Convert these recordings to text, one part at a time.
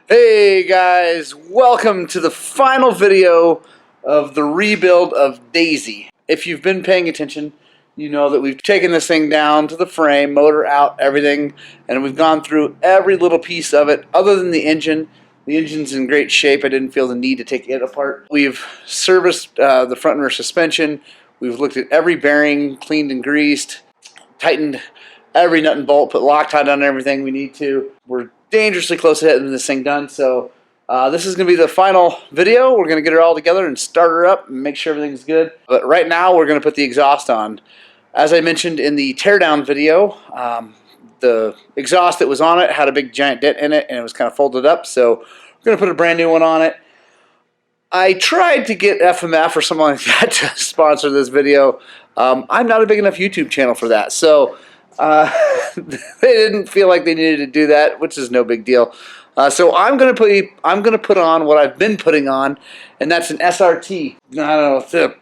Hey guys, welcome to the final video of the rebuild of Daisy. If you've been paying attention, you know that we've taken this thing down to the frame, motor out, everything, and we've gone through every little piece of it other than the engine. The engine's in great shape. I didn't feel the need to take it apart. We've serviced the front and rear suspension. We've looked at every bearing, cleaned and greased, tightened every nut and bolt, put Loctite on everything we need to. We're dangerously close to getting this thing done, so this is going to be the final video. We're going to get her all together and start her up and make sure everything's good. But right now we're going to put the exhaust on. As I mentioned in the teardown video, the exhaust that was on it had a big giant dent in it and it was kind of folded up, so we're going to put a brand new one on it. I tried to get FMF or something like that to sponsor this video. I'm not a big enough YouTube channel for that, so they didn't feel like they needed to do that, which is no big deal. So I'm gonna put on what I've been putting on, and that's an SRT. I don't know, it's a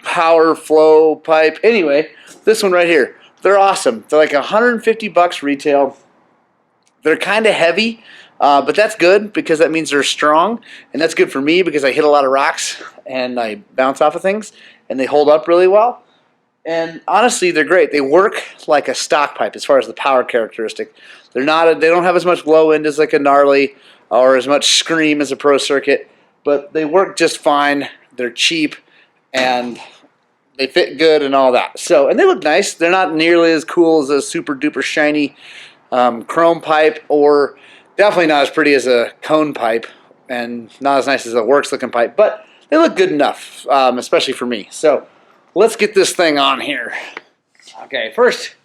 power flow pipe. Anyway, this one right here. They're awesome. They're like $150 retail. They're kind of heavy, but that's good because that means they're strong, and that's good for me because I hit a lot of rocks and I bounce off of things, and they hold up really well. And honestly, they're great. They work like a stock pipe as far as the power characteristic. They don't have as much low end as like a gnarly or as much scream as a pro circuit, but they work just fine. They're cheap and they fit good and all that. So, and they look nice. They're not nearly as cool as a super duper shiny chrome pipe, or definitely not as pretty as a cone pipe, and not as nice as a works looking pipe, but they look good enough, especially for me. So let's get this thing on here. Okay, first,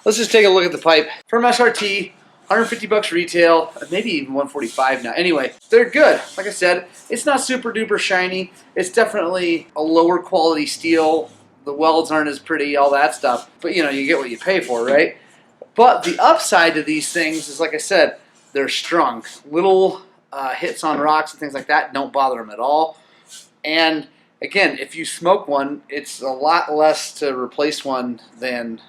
let's just take a look at the pipe. From SRT, $150 retail, maybe even $145 now. Anyway, they're good. Like I said, it's not super duper shiny. It's definitely a lower quality steel. The welds aren't as pretty, all that stuff. But you know, you get what you pay for, right? But the upside to these things is, like I said, they're strong. Little hits on rocks and things like that don't bother them at all. And again, if you smoke one, it's a lot less to replace one than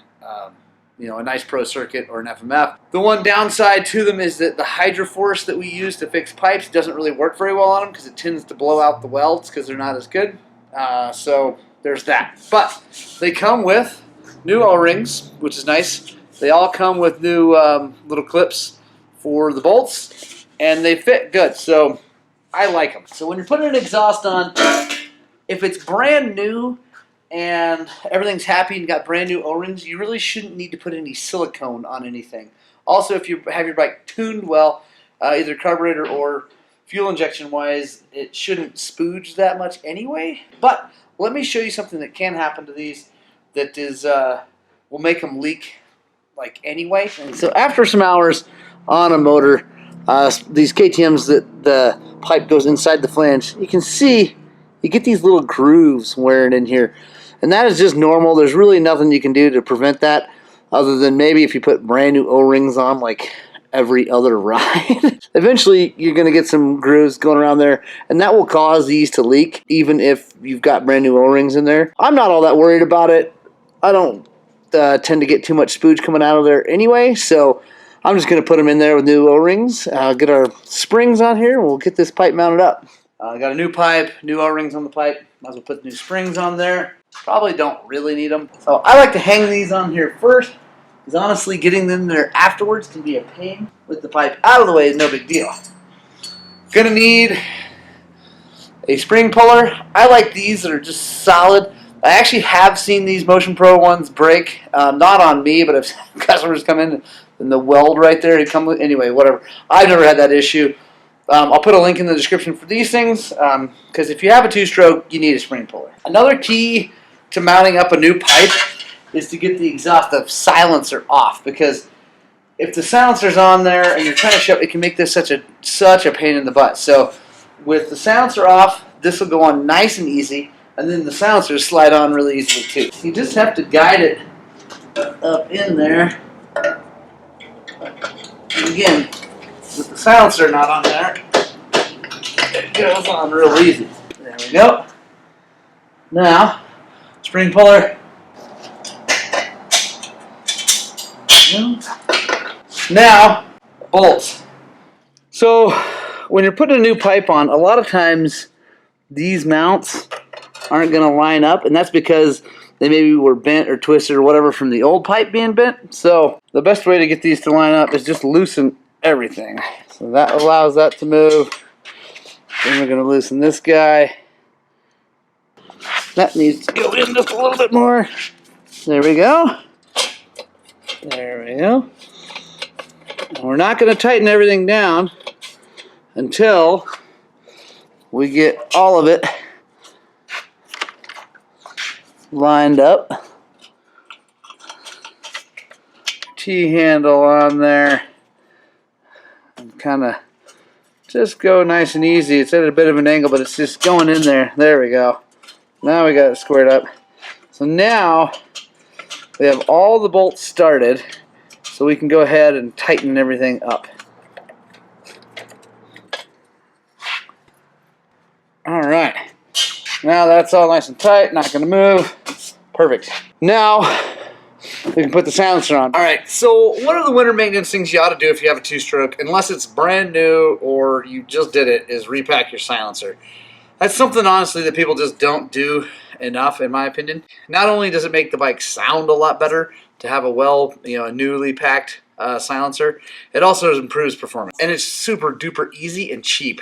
you know, a nice pro circuit or an FMF. The one downside to them is that the hydroforce that we use to fix pipes doesn't really work very well on them because it tends to blow out the welds because they're not as good. So there's that. But they come with new O-rings, which is nice. They all come with new little clips for the bolts, and they fit good. So I like them. So when you're putting an exhaust on, if it's brand new and everything's happy and got brand new O-rings, you really shouldn't need to put any silicone on anything. Also, if you have your bike tuned well, either carburetor or fuel injection wise, it shouldn't spooge that much anyway. But let me show you something that can happen to these that is will make them leak like anyway. And so after some hours on a motor, these KTMs that the pipe goes inside the flange, you can see you get these little grooves wearing in here. And that is just normal. There's really nothing you can do to prevent that other than maybe if you put brand new O-rings on like every other ride. Eventually, you're going to get some grooves going around there, and that will cause these to leak even if you've got brand new O-rings in there. I'm not all that worried about it. I don't tend to get too much spooge coming out of there anyway, so I'm just going to put them in there with new O-rings. Get our springs on here, and we'll get this pipe mounted up. Got a new pipe, new O-rings on the pipe. Might as well put new springs on there. Probably don't really need them. So I like to hang these on here first, because honestly getting them there afterwards can be a pain. With the pipe out of the way is no big deal. Gonna need a spring puller. I like these that are just solid. I actually have seen these Motion Pro ones break. Not on me, but if customers come in and the weld right there, it come with, anyway, whatever. I've never had that issue. I'll put a link in the description for these things, because if you have a two-stroke, you need a spring puller. Another key to mounting up a new pipe is to get the exhaust, the silencer off, because if the silencer's on there and you're trying to shove, it can make this such a pain in the butt. So with the silencer off, this will go on nice and easy, and then the silencer slide on really easily too. You just have to guide it up in there. And again, with the silencer not on there, it goes on real easy. There we go. Now, spring puller. Now, bolts. So when you're putting a new pipe on, a lot of times these mounts aren't going to line up, and that's because they maybe were bent or twisted or whatever from the old pipe being bent. So the best way to get these to line up is just loosen everything. So that allows that to move. Then we're going to loosen this guy. That needs to go in just a little bit more. There we go. There we go. And we're not going to tighten everything down until we get all of it lined up. T-handle on there. And kind of just go nice and easy. It's at a bit of an angle, but it's just going in there. There we go. Now we got it squared up. So now we have all the bolts started, so we can go ahead and tighten everything up. Alright, now that's all nice and tight, not going to move. Perfect. Now we can put the silencer on. Alright, so one of the winter maintenance things you ought to do if you have a two-stroke, unless it's brand new or you just did it, is repack your silencer. That's something, honestly, that people just don't do enough, in my opinion. Not only does it make the bike sound a lot better to have a newly packed silencer, it also improves performance. And it's super duper easy and cheap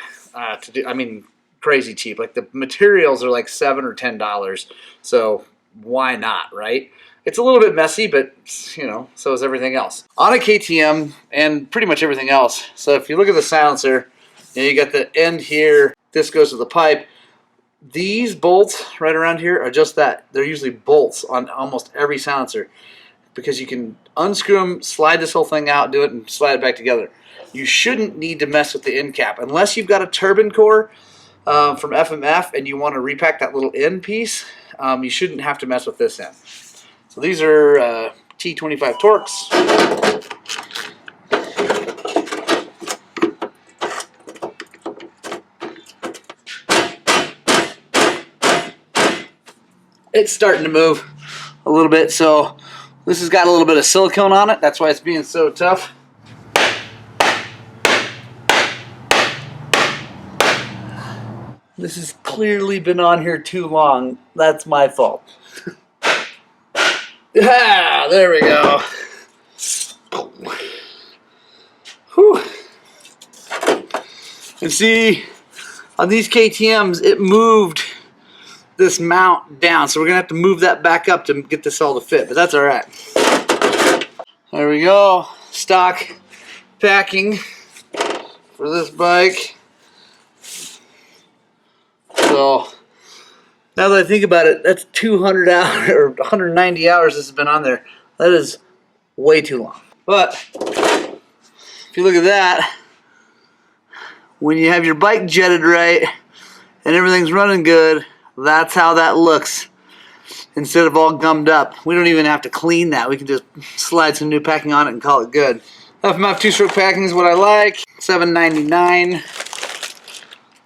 to do. I mean, crazy cheap. Like, the materials are like $7 or $10, so why not, right? It's a little bit messy, but, you know, so is everything else. On a KTM, and pretty much everything else, so if you look at the silencer, you got the end here, this goes to the pipe. These bolts right around here are just that. They're usually bolts on almost every silencer because you can unscrew them, slide this whole thing out, do it, and slide it back together. You shouldn't need to mess with the end cap. Unless you've got a turbine core from FMF and you want to repack that little end piece, you shouldn't have to mess with this end. So these are T25 Torx. It's starting to move a little bit, so this has got a little bit of silicone on it. That's why it's being so tough. This has clearly been on here too long. That's my fault. Yeah, there we go. Whew. And see, on these KTMs, it moved this mount down, so we're gonna have to move that back up to get this all to fit, but that's all right. There we go, stock packing for this bike. So now that I think about it, that's 200 hours or 190 hours this has been on there. That is way too long. But if you look at that, when you have your bike jetted right and everything's running good, that's how that looks instead of all gummed up. We don't even have to clean that. We can just slide some new packing on it and call it good. FMF two-stroke packing is what I like. $7.99.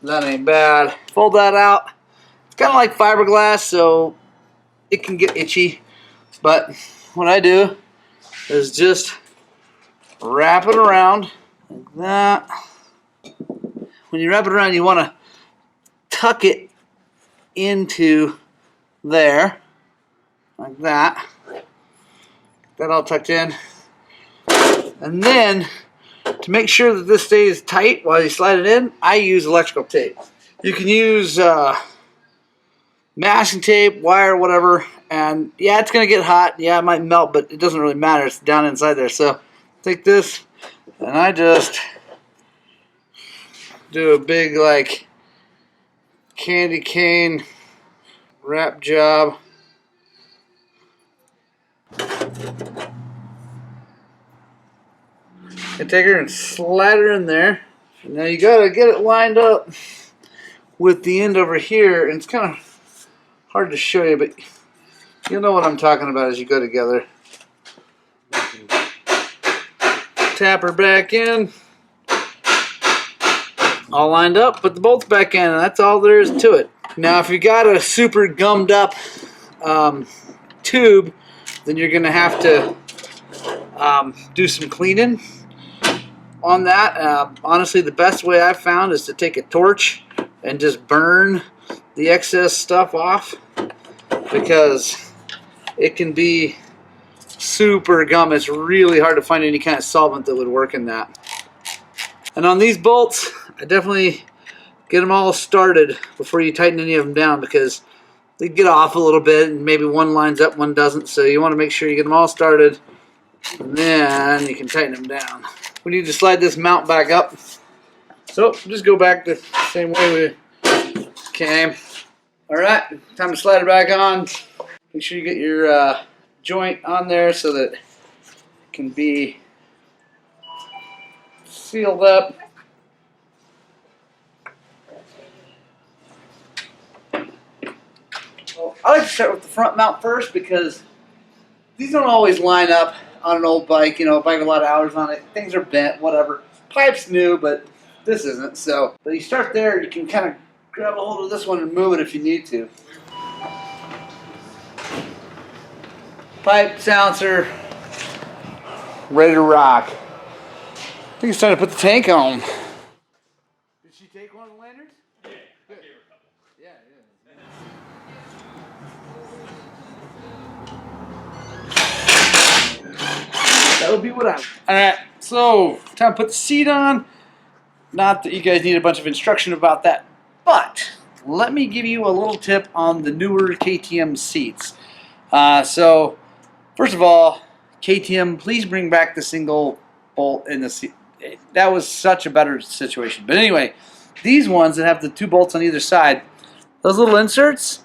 That ain't bad. Fold that out. It's kind of like fiberglass, so it can get itchy. But what I do is just wrap it around like that. When you wrap it around, you want to tuck it into there like that. That all tucked in. And then to make sure that this stays tight while you slide it in, I use electrical tape. You can use masking tape, wire, whatever, and yeah, it's gonna get hot. Yeah, it might melt, but it doesn't really matter. It's down inside there. So take this and I just do a big like candy cane wrap job. And take her and slide her in there. And now you gotta get it lined up with the end over here. And it's kind of hard to show you, but you'll know what I'm talking about as you go together. Tap her back in. All lined up, put the bolts back in, and that's all there is to it. Now if you got a super gummed up tube, then you're gonna have to do some cleaning. on that. Honestly, the best way I've found is to take a torch and just burn the excess stuff off, because it can be super gum. It's really hard to find any kind of solvent that would work in that. And on these bolts, I definitely get them all started before you tighten any of them down, because they get off a little bit and maybe one lines up, one doesn't. So you want to make sure you get them all started, and then you can tighten them down. We need to slide this mount back up. So just go back the same way we came. All right, time to slide it back on. Make sure you get your joint on there so that it can be sealed up. Well, I like to start with the front mount first, because these don't always line up on an old bike. You know, a bike with a lot of hours on it, things are bent, whatever. Pipe's new, but this isn't. So, but you start there, you can kind of grab a hold of this one and move it if you need to. Pipe, silencer, ready to rock. I think it's time to put the tank on. Did she take one of the lanterns? Yeah, I gave her a couple. Yeah, yeah. That would be what I would. Alright, so time to put the seat on. Not that you guys need a bunch of instruction about that, but let me give you a little tip on the newer KTM seats. So, first of all, KTM, please bring back the single bolt in the seat. That was such a better situation. But anyway, these ones that have the 2 bolts on either side, those little inserts,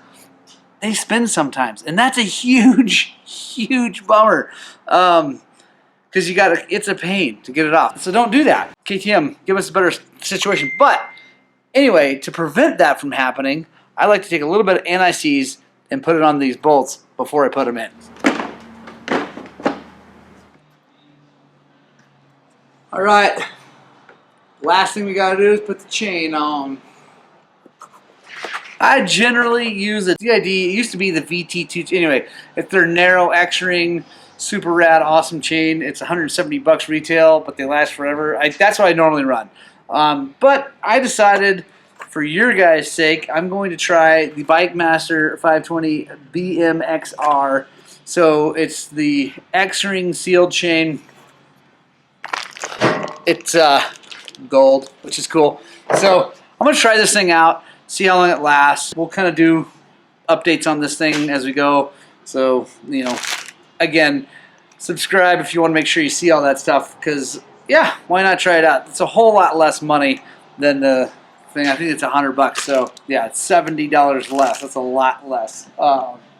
they spin sometimes, and that's a huge, huge bummer. Because it's a pain to get it off. So don't do that. KTM, give us a better situation. But anyway, to prevent that from happening, I like to take a little bit of anti-seize and put it on these bolts before I put them in. All right, last thing we gotta do is put the chain on. I generally use a DID. It used to be the VT2. Anyway, if they're narrow X-ring, super rad, awesome chain. It's $170 retail, but they last forever. That's what I normally run. But I decided, for your guys' sake, I'm going to try the Bike Master 520 BMXR. So it's the X-ring sealed chain. It's gold, which is cool. So I'm going to try this thing out, see how long it lasts. We'll kind of do updates on this thing as we go. So, you know, again, subscribe if you want to make sure you see all that stuff, because, yeah, why not try it out? It's a whole lot less money than the thing. I think it's $100. So, yeah, it's $70 less. That's a lot less.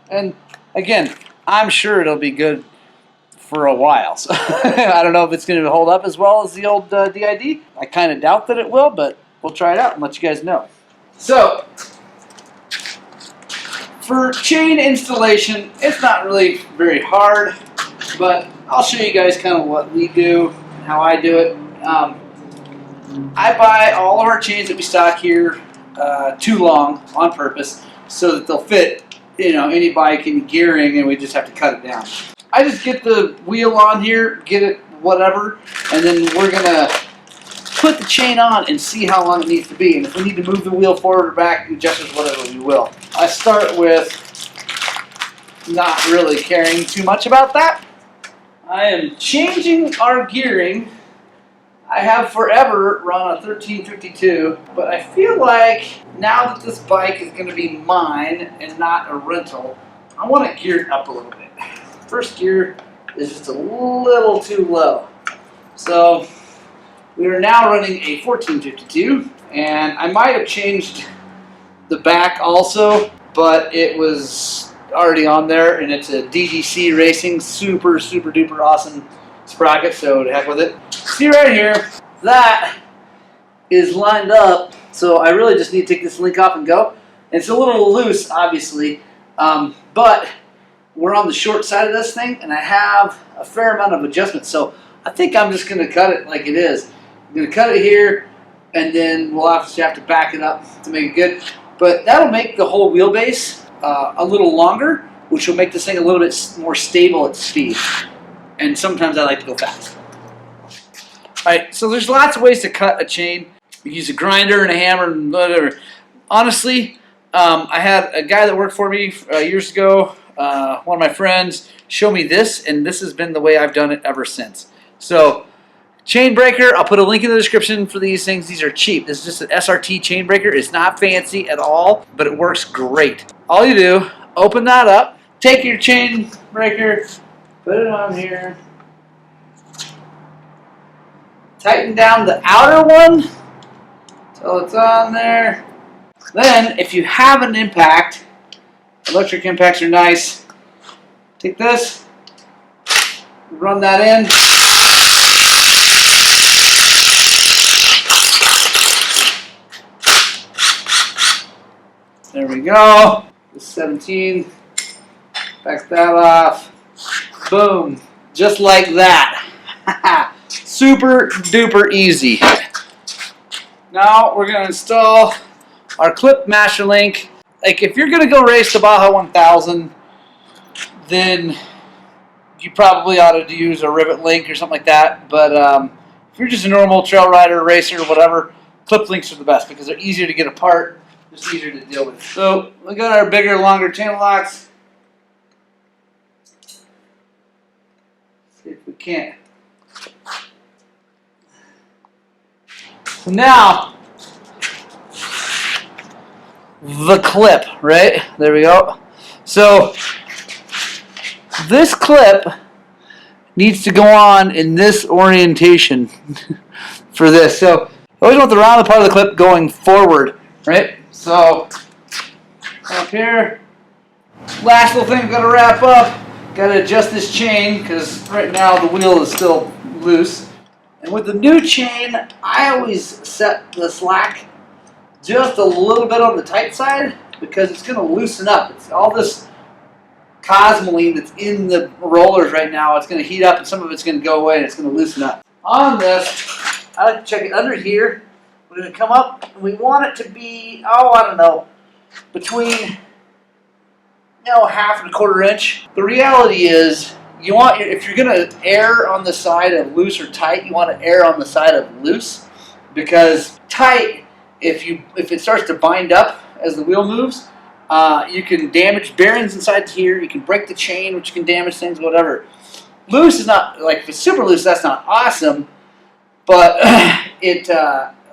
And, again, I'm sure it'll be good for a while. So I don't know if it's going to hold up as well as the old DID. I kind of doubt that it will, but we'll try it out and let you guys know. So, for chain installation, it's not really very hard, but I'll show you guys kind of what we do and how I do it. I buy all of our chains that we stock here too long on purpose so that they'll fit, you know, any bike and gearing, and we just have to cut it down. I just get the wheel on here, get it whatever, and then we're going to put the chain on and see how long it needs to be. And if we need to move the wheel forward or back, adjust it, whatever, we will. I start with not really caring too much about that. I am changing our gearing. I have forever run a 1352, but I feel like now that this bike is going to be mine and not a rental, I want to gear it up a little bit. First gear is just a little too low. So we are now running a 1452, and I might have changed the back also, but it was already on there, and it's a DGC Racing, super, super duper awesome sprocket, so to heck with it. See right here, that is lined up, so I really just need to take this link off and go. It's a little loose, obviously, but we're on the short side of this thing, and I have a fair amount of adjustment, so I think I'm just going to cut it like it is. I'm going to cut it here, and then we'll obviously have to back it up to make it good. But that'll make the whole wheelbase a little longer, which will make this thing a little bit more stable at speed. And sometimes I like to go fast. Alright, so there's lots of ways to cut a chain. You use a grinder and a hammer and whatever. Honestly, I had a guy that worked for me years ago, one of my friends, show me this, and this has been the way I've done it ever since. So, chain breaker, I'll put a link in the description for these things. These are cheap. This is just an SRT chain breaker. It's not fancy at all, but it works great. All you do, open that up, take your chain breaker, put it on here, tighten down the outer one till it's on there. Then, if you have an impact, electric impacts are nice. Take this, run that in. There we go. The 17. Back that off. Boom. Just like that. Super duper easy. Now we're going to install our clip master link. Like if you're going to go race the Baja 1000, then you probably ought to use a rivet link or something like that. But if you're just a normal trail rider, racer, or whatever, clip links are the best because they're easier to get apart, just easier to deal with. So we got our bigger, longer channel locks. See if we can't. So now, the clip, right? There we go. So this clip needs to go on in this orientation for this. So I always want the round part of the clip going forward, right? So up here, last little thing I've got to wrap up. Got to adjust this chain because right now the wheel is still loose. And with the new chain, I always set the slack just a little bit on the tight side because it's going to loosen up. It's all this cosmoline that's in the rollers right now. It's going to heat up and some of it's going to go away and it's going to loosen up. On this, I like to check it under here. We're going to come up and we want it to be, oh, I don't know, between, half and a quarter inch. The reality is, you want if you're going to err on the side of loose or tight, you want to err on the side of loose because tight, if it starts to bind up as the wheel moves, you can damage bearings inside here. You can break the chain, which can damage things, whatever. Loose is not like if it's super loose, that's not awesome, but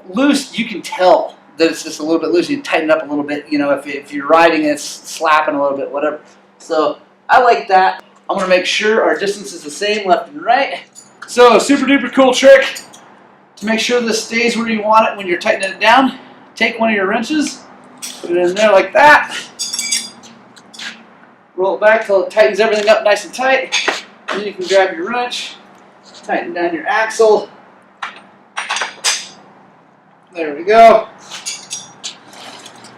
loose you can tell that it's just a little bit loose. You tighten it up a little bit, if you're riding and it's slapping a little bit, whatever. So I like that. I'm going to make sure our distance is the same left and right. So super duper cool trick to make sure this stays where you want it when you're tightening it down. Take one of your wrenches, put it in there like that. Roll it back till it tightens everything up nice and tight. Then you can grab your wrench, tighten down your axle. There we go.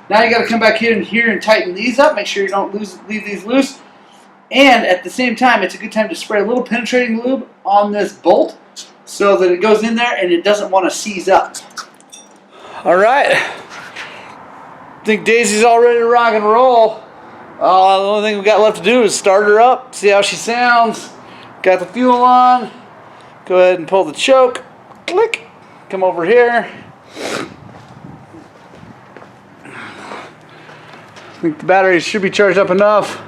Now you got to come back in here and tighten these up. Make sure you don't leave these loose. And at the same time, it's a good time to spray a little penetrating lube on this bolt so that it goes in there and it doesn't want to seize up. All right. I think Daisy's all ready to rock and roll. The only thing we've got left to do is start her up, see how she sounds. Got the fuel on. Go ahead and pull the choke. Click. Come over here. I think the battery should be charged up enough.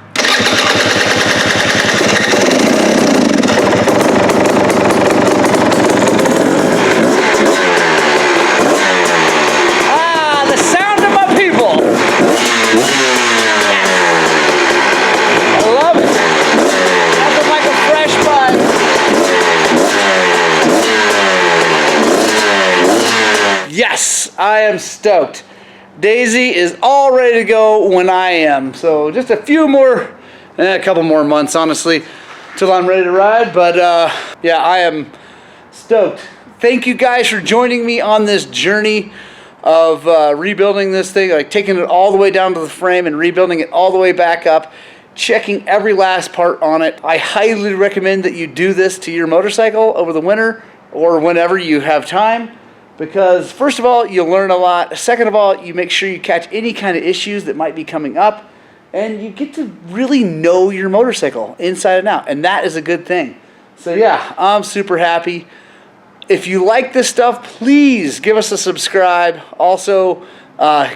The sound of my people. I love it. Nothing like a fresh bike. Yes, I am stoked. Daisy is all ready to go when I am. So just a couple more months, honestly, till I'm ready to ride. But yeah, I am stoked. Thank you guys for joining me on this journey of rebuilding this thing, like taking it all the way down to the frame and rebuilding it all the way back up, checking every last part on it. I highly recommend that you do this to your motorcycle over the winter or whenever you have time. Because first of all, you'll learn a lot. Second of all, you make sure you catch any kind of issues that might be coming up. And you get to really know your motorcycle inside and out. And that is a good thing. So yeah, I'm super happy. If you like this stuff, please give us a subscribe. Also,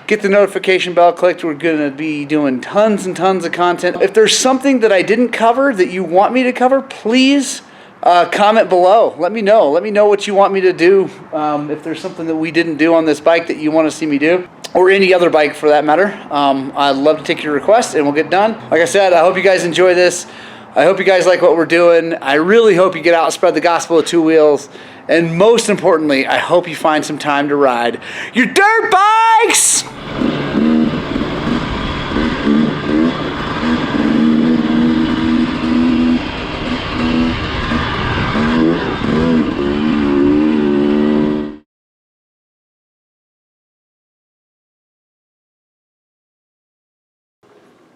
get the notification bell clicked. We're going to be doing tons and tons of content. If there's something that I didn't cover that you want me to cover, please comment below. Let me know. Let me know what you want me to do. If there's something that we didn't do on this bike that you want to see me do, or any other bike for that matter. I'd love to take your request and we'll get done. Like I said, I hope you guys enjoy this. I hope you guys like what we're doing. I really hope you get out and spread the gospel of two wheels. And most importantly, I hope you find some time to ride your dirt bikes!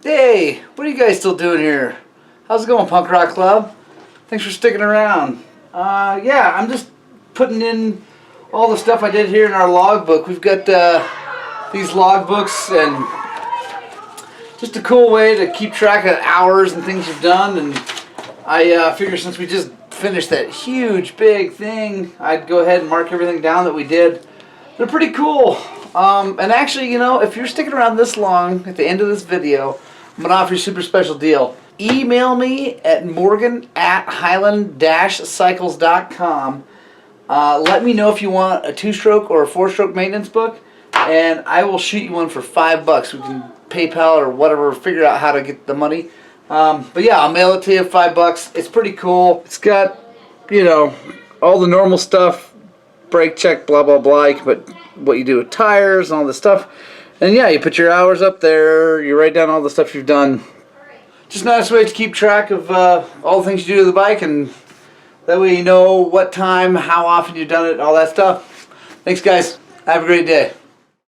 Hey, what are you guys still doing here? How's it going, Punk Rock Club? Thanks for sticking around. Yeah, I'm just putting in all the stuff I did here in our logbook. We've got these logbooks, and just a cool way to keep track of hours and things you've done. And I figure since we just finished that huge big thing, I'd go ahead and mark everything down that we did. They're pretty cool. And actually, you know, if you're sticking around this long at the end of this video, I'm going to offer you a super special deal. Email me at morgan@highland-cycles.com. Let me know if you want a 2-stroke or a 4-stroke maintenance book, and I will shoot you one for $5. We can PayPal or whatever, figure out how to get the money. But yeah, I'll mail it to you, $5. It's pretty cool. It's got, you know, all the normal stuff, brake check, blah, blah, blah. You can put what you do with tires and all this stuff. And yeah, you put your hours up there, you write down all the stuff you've done. Just a nice way to keep track of all the things you do to the bike, and that way you know what time, how often you've done it, all that stuff. Thanks, guys. Have a great day.